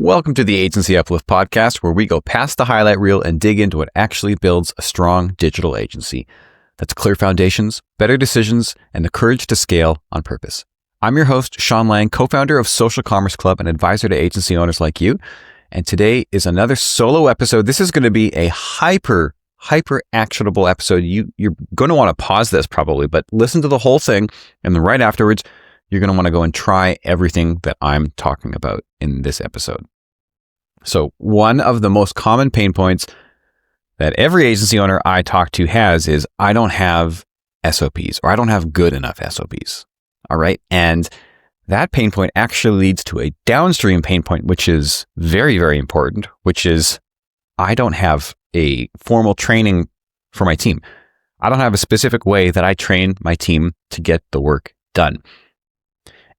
Welcome to the Agency Uplift podcast, where we go past the highlight reel and dig into what actually builds a strong digital agency. That's clear foundations, better decisions, and the courage to scale on purpose. I'm your host, Sean Lang, co-founder of Social Commerce Club and advisor to agency owners like you. And today is another solo episode. This is going to be a hyper actionable episode. You're going to want to pause this probably, but listen to the whole thing. And then right afterwards, you're going to want to go and try everything that I'm talking about in this episode. So one of the most common pain points that every agency owner I talk to has is I don't have SOPs, or I don't have good enough SOPs. All right. And that pain point actually leads to a downstream pain point, which is very, very important, which is I don't have a formal training for my team. I don't have a specific way that I train my team to get the work done.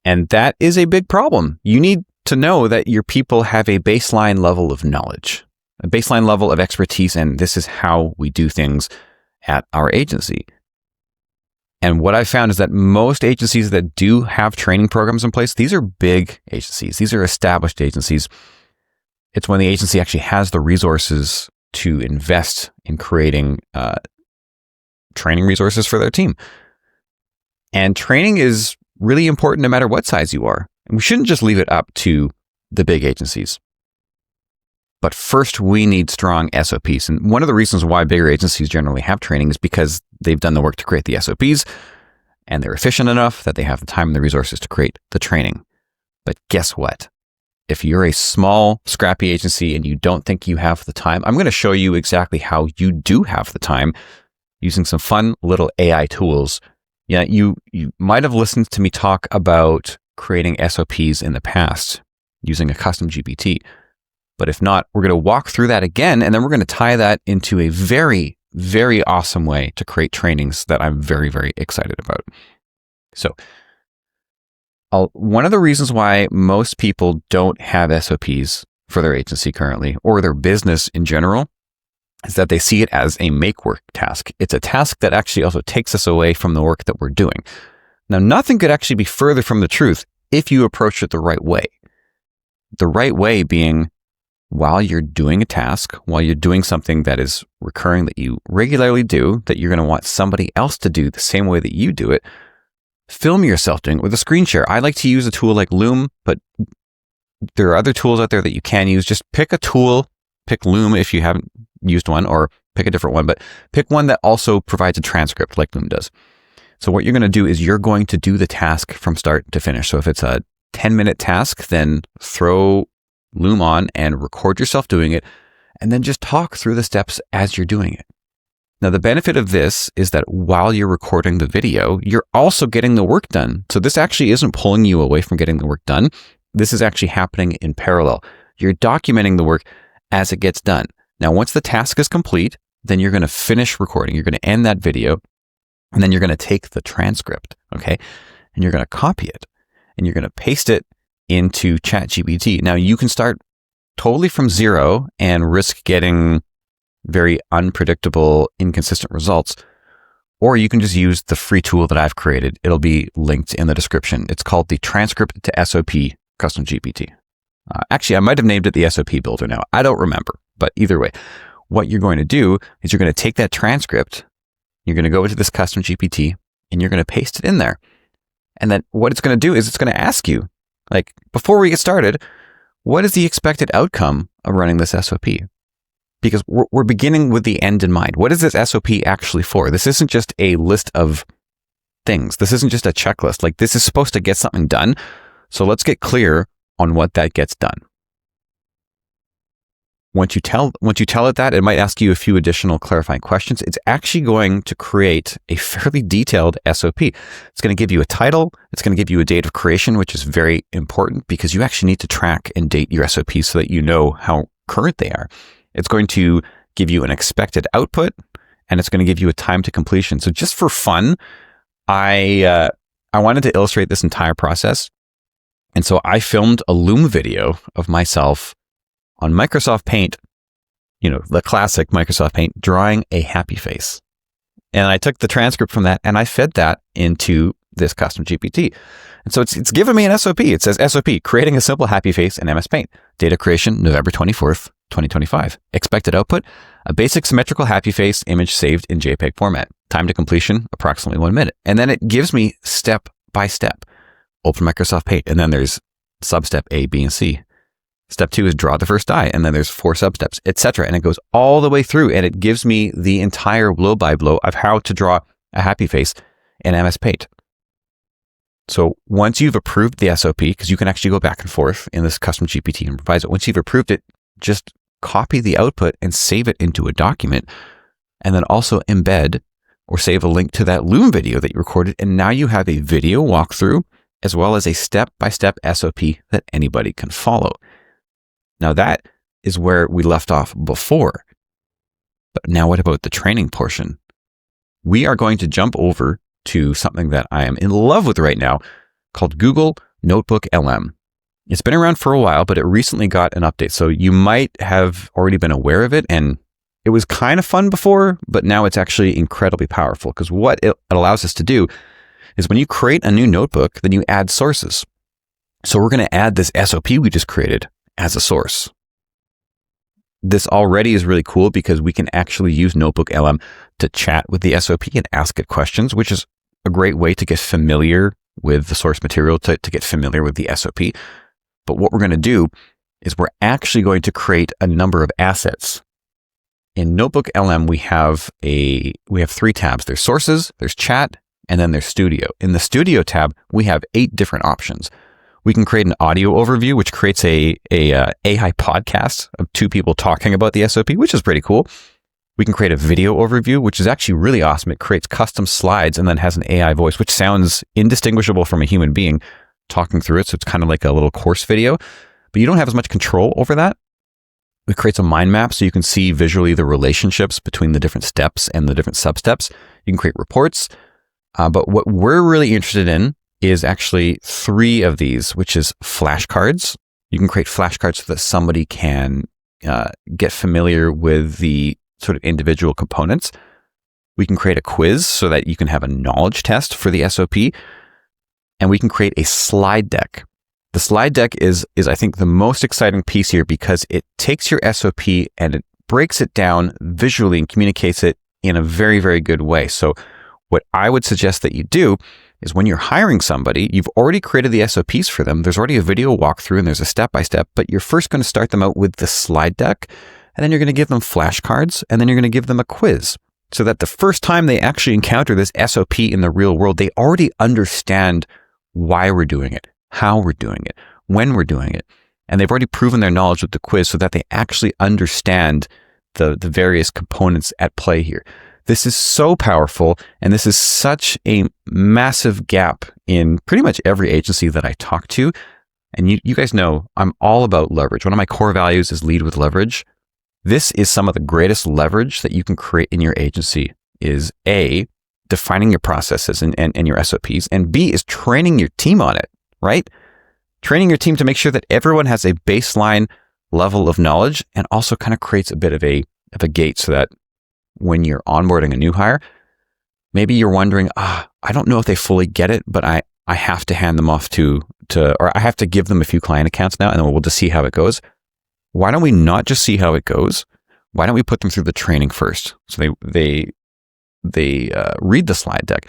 And that is a big problem. You need to know that your people have a baseline level of knowledge, a baseline level of expertise, and this is how we do things at our agency. And what I found is that most agencies that do have training programs in place, these are big agencies. These are established agencies. It's when the agency actually has the resources to invest in creating training resources for their team. And training is really important no matter what size you are. And we shouldn't just leave it up to the big agencies. But first, we need strong SOPs. And one of the reasons why bigger agencies generally have training is because they've done the work to create the SOPs and they're efficient enough that they have the time and the resources to create the training. But guess what? If you're a small, scrappy agency and you don't think you have the time, I'm going to show you exactly how you do have the time using some fun little AI tools. Yeah, you might have listened to me talk about creating SOPs in the past using a custom GPT. But if not, we're going to walk through that again, and then we're going to tie that into a very, very awesome way to create trainings that I'm very, very excited about. So one of the reasons why most people don't have SOPs for their agency currently, or their business in general, is that they see it as a make work task. It's a task that actually also takes us away from the work that we're doing. Now, nothing could actually be further from the truth if you approach it the right way. The right way being, while you're doing a task, while you're doing something that is recurring, that you regularly do, that you're going to want somebody else to do the same way that you do it, film yourself doing it with a screen share. I like to use a tool like Loom, but there are other tools out there that you can use. Just pick a tool, pick Loom if you haven't used one, or pick a different one, but pick one that also provides a transcript like Loom does. So what you're going to do is you're going to do the task from start to finish. So if it's a 10-minute task, then throw Loom on and record yourself doing it, and then just talk through the steps as you're doing it. Now, the benefit of this is that while you're recording the video, you're also getting the work done. So this actually isn't pulling you away from getting the work done. This is actually happening in parallel. You're documenting the work as it gets done. Now, once the task is complete, then you're going to finish recording. You're going to end that video, and then you're going to take the transcript, okay? And you're going to copy it, and you're going to paste it into ChatGPT. Now, you can start totally from zero and risk getting very unpredictable, inconsistent results, or you can just use the free tool that I've created. It'll be linked in the description. It's called the Transcript to SOP Custom GPT. Actually, I might have named it the SOP Builder now. I don't remember, but either way, what you're going to do is you're going to take that transcript, you're going to go into this custom GPT, and you're going to paste it in there. And then what it's going to do is it's going to ask you, like, before we get started, what is the expected outcome of running this SOP? Because we're beginning with the end in mind. What is this SOP actually for? This isn't just a list of things. This isn't just a checklist. Like, this is supposed to get something done. So let's get clear on what that gets done. Once you tell it that, it might ask you a few additional clarifying questions. It's actually going to create a fairly detailed SOP. It's going to give you a title. It's going to give you a date of creation, which is very important because you actually need to track and date your SOPs so that you know how current they are. It's going to give you an expected output, and it's going to give you a time to completion. So just for fun, I wanted to illustrate this entire process. And so I filmed a Loom video of myself on Microsoft Paint, the classic Microsoft Paint, drawing a happy face. And I took the transcript from that and I fed that into this custom GPT. And so it's given me an SOP. It says SOP, creating a simple happy face in MS Paint. Data creation, November 24th, 2025. Expected output, a basic symmetrical happy face image saved in JPEG format. Time to completion, approximately 1 minute. And then it gives me step by step. Open Microsoft Paint. And then there's sub-step A, B, and C. Step 2 is draw the first die. And then there's 4 sub-steps, etc. And it goes all the way through, and it gives me the entire blow by blow of how to draw a happy face in MS Paint. So once you've approved the SOP, because you can actually go back and forth in this custom GPT and revise it, once you've approved it, just copy the output and save it into a document, and then also embed or save a link to that Loom video that you recorded. And now you have a video walkthrough as well as a step-by-step SOP that anybody can follow. Now that is where we left off before. But now what about the training portion? We are going to jump over to something that I am in love with right now called Google Notebook LM. It's been around for a while, but it recently got an update. So you might have already been aware of it, and it was kind of fun before, but now it's actually incredibly powerful, because what it allows us to do is when you create a new notebook, then you add sources. So we're going to add this SOP we just created as a source. This already is really cool because we can actually use Notebook LM to chat with the SOP and ask it questions, which is a great way to get familiar with the source material, to get familiar with the SOP. But what we're going to do is we're actually going to create a number of assets. In Notebook LM, we have 3 tabs. There's sources, there's chat, and then there's studio. In the studio tab, we have 8 different options. We can create an audio overview, which creates a AI podcast of 2 people talking about the SOP, which is pretty cool. We can create a video overview, which is actually really awesome. It creates custom slides and then has an AI voice, which sounds indistinguishable from a human being talking through it. So it's kind of like a little course video, but you don't have as much control over that. It creates a mind map so you can see visually the relationships between the different steps and the different sub-steps. You can create reports. But what we're really interested in is actually 3 of these, which is flashcards. You can create flashcards so that somebody can get familiar with the sort of individual components. We can create a quiz so that you can have a knowledge test for the SOP. And we can create a slide deck. The slide deck is I think, the most exciting piece here because it takes your SOP and it breaks it down visually and communicates it in a very, very good way. So what I would suggest that you do is when you're hiring somebody, you've already created the SOPs for them. There's already a video walkthrough and there's a step-by-step, but you're first going to start them out with the slide deck, and then you're going to give them flashcards, and then you're going to give them a quiz so that the first time they actually encounter this SOP in the real world, they already understand why we're doing it, how we're doing it, when we're doing it. And they've already proven their knowledge with the quiz so that they actually understand the various components at play here. This is so powerful, and this is such a massive gap in pretty much every agency that I talk to. And you guys know I'm all about leverage. One of my core values is lead with leverage. This is some of the greatest leverage that you can create in your agency is A, defining your processes and your SOPs, and B is training your team on it, right? Training your team to make sure that everyone has a baseline level of knowledge, and also kind of creates a bit of a gate so that when you're onboarding a new hire, maybe you're wondering, I don't know if they fully get it, but I have to hand them off or I have to give them a few client accounts now, and then we'll just see how it goes. Why don't we not just see how it goes? Why don't we put them through the training first? So they read the slide deck,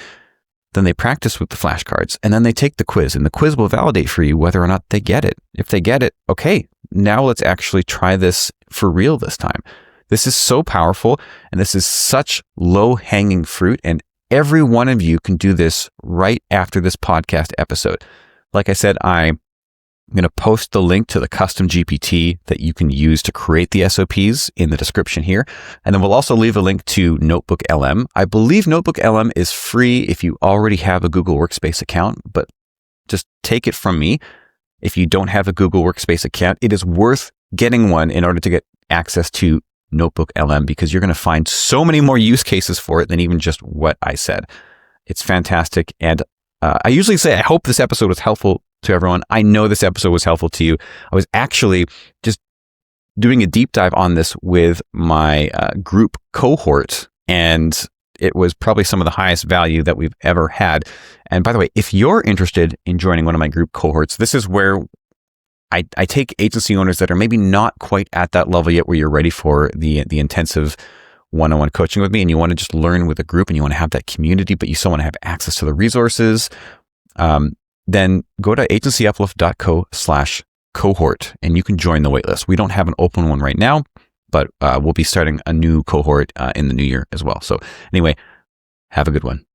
then they practice with the flashcards, and then they take the quiz, and the quiz will validate for you whether or not they get it. If they get it, okay, now let's actually try this for real this time. This is so powerful, and this is such low-hanging fruit, and every one of you can do this right after this podcast episode. Like I said, I'm going to post the link to the custom GPT that you can use to create the SOPs in the description here, and then we'll also leave a link to Notebook LM. I believe Notebook LM is free if you already have a Google Workspace account, but just take it from me. If you don't have a Google Workspace account, it is worth getting one in order to get access to Notebook LM, because you're going to find so many more use cases for it than even just what I said. It's fantastic. And I usually say, I hope this episode was helpful to everyone. I know this episode was helpful to you. I was actually just doing a deep dive on this with my group cohort, and it was probably some of the highest value that we've ever had. And by the way, if you're interested in joining one of my group cohorts, this is where I take agency owners that are maybe not quite at that level yet where you're ready for the intensive one-on-one coaching with me, and you want to just learn with a group and you want to have that community, but you still want to have access to the resources. Then go to agencyuplift.co/cohort and you can join the waitlist. We don't have an open one right now, but we'll be starting a new cohort in the new year as well. So anyway, have a good one.